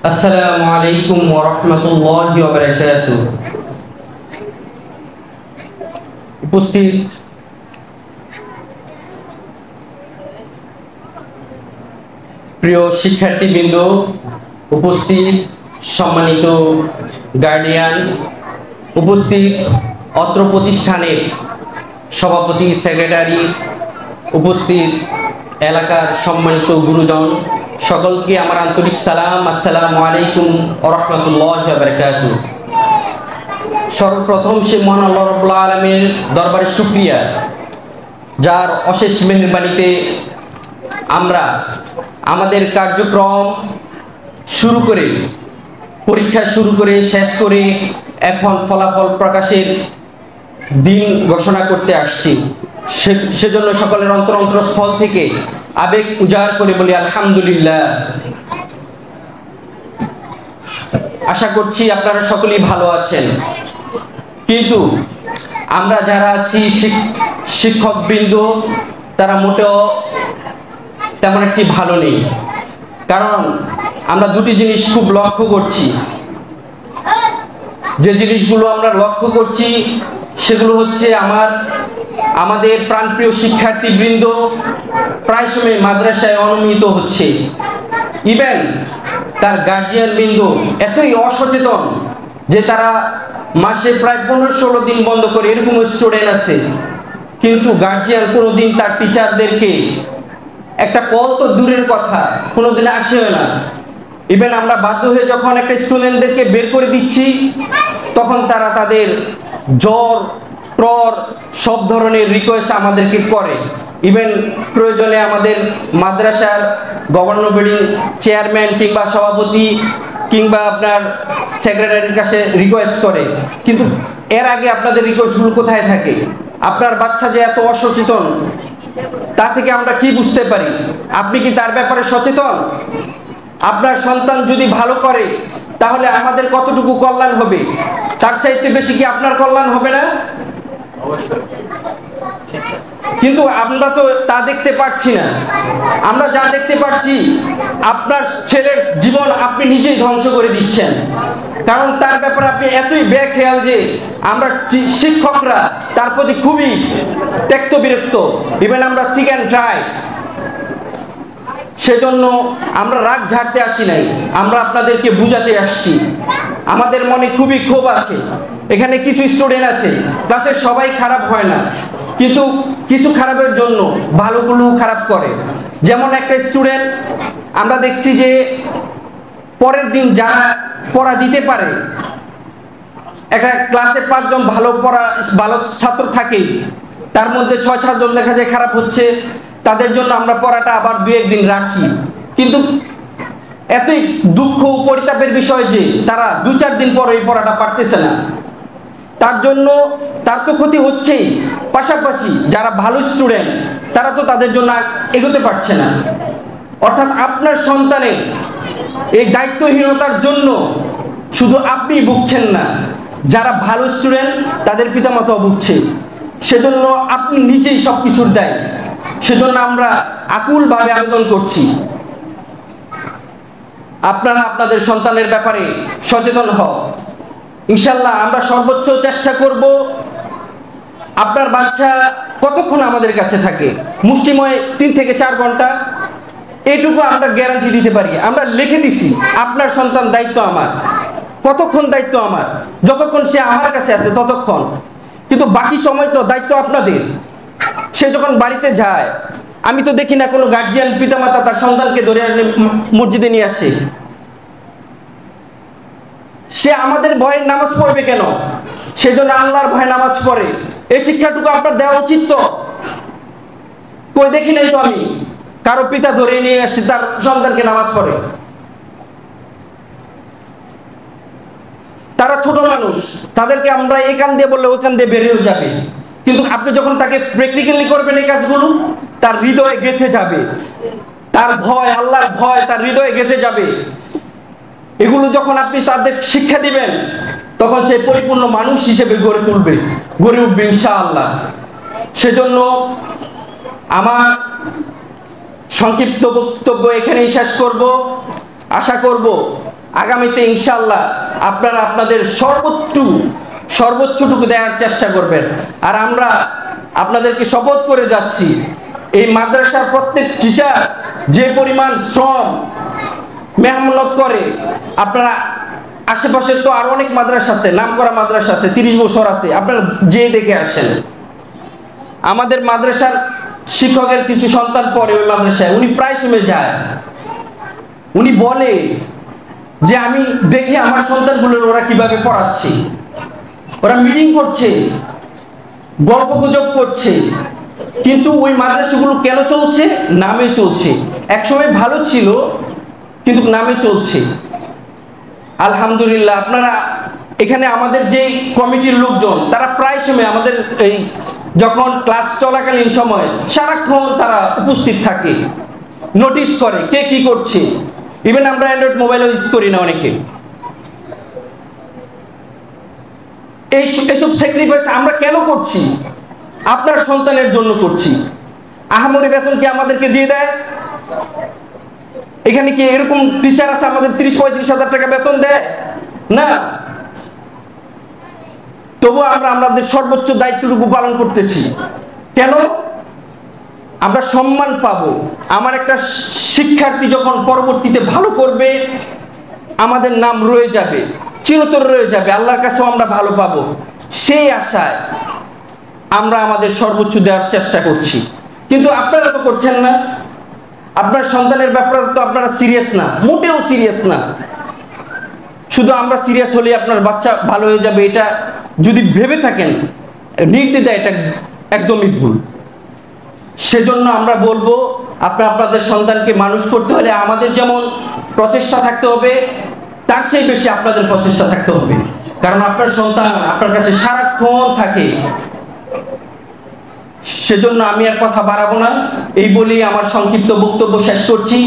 আসসালামু আলাইকুম ওয়া রাহমাতুল্লাহি ওয়া বারাকাতুহু। উপস্থিত প্রিয় শিক্ষার্থীবৃন্দ, উপস্থিত সম্মানিত গার্ডিয়ান, উপস্থিত অত্র প্রতিষ্ঠানের সভাপতি, সেক্রেটারি, উপস্থিত এলাকার সম্মানিত গুরুজন, সকলকে আমার আন্তরিক সালাম। আসসালামু আলাইকুম ওয়া রাহমাতুল্লাহি ওয়া বারাকাতুহু। সর্বপ্রথম সে মহান আল্লাহ রাব্বুল আলামিনের দরবারে শুকরিয়া, যার অশেষ মেহেরবানিতে আমরা আমাদের কার্যক্রম শুরু করে, পরীক্ষা শুরু করে, শেষ করে এখন ফলাফল প্রকাশের দিন ঘোষণা করতে আসছি। সেজন্য সকলের অন্তরস্থল থেকে আবেগ উজাড় করে বলি আলহামদুলিল্লাহ। আশা করছি আপনারা সকলেই ভালো আছেন, কিন্তু আমরা যারা আছি শিক্ষকবৃন্দ, তারা মোটেও তেমন একটি ভালো নেই। কারণ আমরা দুটি জিনিস খুব লক্ষ্য করছি। যে জিনিসগুলো আমরা লক্ষ্য করছি সেগুলো হচ্ছে আমাদের প্রাণপ্রিয় শিক্ষার্থীবৃন্দ প্রায় সময় মাদ্রাসায় অনিয়মিত হচ্ছে। ইভেন তার গার্জিয়ান বৃন্দ এতই অসচেতন যে তারা মাসে প্রায় 15-16 দিন বন্ধ করে, এরকম স্টুডেন্ট আছে। কিন্তু গার্জিয়ান কোনোদিন তার টিচারদেরকে একটা কল তো দূরের কথা, কোনোদিন আসেও না। ইভেন আমরা বাধ্য হয়ে যখন একটা স্টুডেন্টদেরকে বের করে দিচ্ছি, তখন তারা তাদের জ্বর ট্রর সব ধরনের রিকোয়েস্ট আমাদেরকে করে। ইভেন প্রয়োজনে আমাদের মাদ্রাসার গভর্নর বডির চেয়ারম্যান কিংবা সভাপতি কিংবা আপনার সেক্রেটারির কাছে রিকোয়েস্ট করে। কিন্তু এর আগে আপনাদের রিকোয়েস্টগুলো কোথায় থাকে? আপনার বাচ্চা যে এত অসচেতন, তা থেকে আমরা কি বুঝতে পারি? আপনি কি তার ব্যাপারে সচেতন? আপনার সন্তান যদি ভালো করে তাহলে আমাদের কতটুকু কল্যাণ হবে? তার চাইতে বেশি কি আপনার কল্যাণ হবে না? কিন্তু আমরা তো তা দেখতে পাচ্ছি না। আমরা যা দেখতে পাচ্ছি, আপনার ছেলের জীবন আপনি নিজেই ধ্বংস করে দিচ্ছেন। কারণ তার ব্যাপারে আপনি এতই বেখেয়াল যে আমরা শিক্ষকরা তার প্রতি খুবই ত্যক্ত বিরক্ত। ইভেন আমরা সিক অ্যান্ড ট্রাই। সেজন্য আমরা রাগ ঝাড়তে আসি নাই, আমরা আপনাদেরকে বুঝাতে আসছি। আমাদের মনে খুবই ক্ষোভ আছে। এখানে কিছু স্টুডেন্ট আছে, ক্লাসের সবাই খারাপ হয় না, কিন্তু কিছু খারাপের জন্য ভালোগুলো খারাপ করে। যেমন একটা স্টুডেন্ট আমরা দেখছি যে পরের দিন যারা পড়া দিতে পারে, একটা ক্লাসে 5 জন ভালো ছাত্র থাকে, তার মধ্যে 6-7 জন দেখা যায় খারাপ হচ্ছে। তাদের জন্য আমরা পড়াটা আবার 2-1 দিন রাখি। কিন্তু এতই দুঃখ পরিতাপের বিষয় যে তারা 2-4 দিন পর এই পড়াটা পারতেছে না। তার জন্য তার তো ক্ষতি হচ্ছেই, পাশাপাশি যারা ভালো স্টুডেন্ট তারা তো তাদের জন্য এগোতে পারছে না। অর্থাৎ আপনার সন্তানের এই দায়িত্বহীনতার জন্য শুধু আপনি ভুগছেন না, যারা ভালো স্টুডেন্ট তাদের পিতামাতাও ভুগছে। সেজন্য আপনি নিজেই সব কিছুর দায়ী। সেজন্য আমরা আকুলভাবে আবেদন করছি, আপনারা আপনাদের সন্তানের ব্যাপারে সচেতন হন। ইনশাল্লাহ আমরা সর্বোচ্চ চেষ্টা করব। আপনার বাচ্চা কতক্ষণ আমাদের কাছে থাকে? মুষ্টিময় 3 থেকে 4 ঘন্টা, এইটুকু আমরা গ্যারান্টি দিতে পারি। আমরা লিখে দিছি, আপনার সন্তান দায়িত্ব আমার। কতক্ষণ দায়িত্ব আমার? যতক্ষণ সে আমার কাছে আছে ততক্ষণ। কিন্তু বাকি সময় তো দায়িত্ব আপনাদের। সে যখন বাড়িতে যায়, আমি তো দেখি না কোনো গার্জিয়ান পিতামাতা তার সন্তানকে ধরে মসজিদে নিয়ে আসে। সে আমাদের ভয়ে নামাজ পড়বে কেন? সেজন্য আল্লাহর ভয়ে নামাজ পড়ে। এই শিক্ষাটুকু আপনার দেওয়া উচিত তো। কই দেখি নাই তো আমি কারো পিতা ধরে নিয়ে আসছে তার সন্তানকে নামাজ পড়ে। তারা ছোট মানুষ, তাদেরকে আমরা এই কান দিয়ে বললে ওই কান দিয়ে বেরিয়েও যাবে। কিন্তু আপনি যখন তাকে প্র্যাকটিক্যালি করবেন এই কাজগুলো, তার হৃদয়ে গেঁথে যাবে। তার ভয়, আল্লাহর ভয় তার হৃদয়ে গেঁথে যাবে। এগুলো যখন আপনি তাদের শিক্ষা দিবেন, তখন সে পরিপূর্ণ মানুষ হিসেবে গড়ে উঠবে ইনশাআল্লাহ। সেজন্য আমার সংক্ষিপ্ত বক্তব্য এখানেই শেষ করব। আশা করব আগামীতে ইনশাআল্লাহ আপনারা আপনাদের সর্বোচ্চটুকু দেওয়ার চেষ্টা করবেন। আর আমরা আপনাদেরকে শপথ করে যাচ্ছি, এই মাদ্রাসার প্রত্যেক টিচার যে পরিমাণ শ্রম মেহনত করে, আপনারা আশেপাশে তো আরো অনেক মাদ্রাসা আছে, নামকরা মাদ্রাসা আছে, 30 বছর আছে, আপনারা যে দেখে আসেন। আমাদের মাদ্রাসার শিক্ষকের কিছু সন্তান পড়ে ওই মাদ্রাসায়, উনি প্রায় সময় যায়, উনি বলে যে আমি দেখি আমার সন্তানগুলোর ওরা কিভাবে পড়াচ্ছে, ওরা মিটিং করছে, গল্প গুজব করছে, কিন্তু ওই মাদ্রাসাগুলো কেন চলছে? নামে চলছে। একসময় ভালো ছিল কিন্তু নামে চলছে। আলহামদুলিল্লাহ, আপনারা এখানে আমাদের যে কমিটির লোকজন তারা প্রায় সময় আমাদের এই যখন ক্লাস চলাকালীন সময় সারাক্ষণ তারা উপস্থিত থাকে, নোটিশ করে কে কি করছে। ইভেন আমরা অ্যান্ড্রয়েড মোবাইলও ইউজ করি না অনেকে। এসব স্যাক্রিফাইস আমরা কেন করছি? আপনার সন্তানের জন্য করছি। আহামরি বেতন কি আমাদেরকে দিয়ে দেয়? এখানে কি এরকম টিচার আছে আমাদের 30-35 হাজার টাকা বেতন দেয়? না। তবু আমরা আমাদের সর্বোচ্চ দায়িত্বটুকু পালন করতেছি। কেন? আমরা সম্মান পাবো। আমার একটা শিক্ষার্থী যখন পরবর্তীতে ভালো করবে, আমাদের নাম রয়ে যাবে, চিরতরে রয়ে যাবে, আল্লাহর কাছেও আমরা ভালো পাবো। সেই আশায় আমরা আমাদের সর্বোচ্চ দেওয়ার চেষ্টা করছি। কিন্তু আপনারা তো করছেন না। আপনার সন্তানের ব্যাপারে তো আপনারা সিরিয়াস না, মোটেও সিরিয়াস না। শুধু আমরা সিরিয়াস হলে আপনার বাচ্চা ভালো হয়ে যাবে এটা যদি ভেবে থাকেন, নির্দ্বিধায় এটা একদমই ভুল। সেজন্য আমরা বলবো, আপনাদের সন্তানকে মানুষ করতে হলে আমাদের যেমন প্রচেষ্টা থাকতে হবে, তার চেয়ে বেশি আপনাদের প্রচেষ্টা থাকতে হবে। কারণ আপনার সন্তান আপনার কাছে সারাক্ষণ থাকে। সেজন্য আমি আর কথা বাড়াবো না, এই বলেই আমার সংক্ষিপ্ত বক্তব্য শেষ করছি।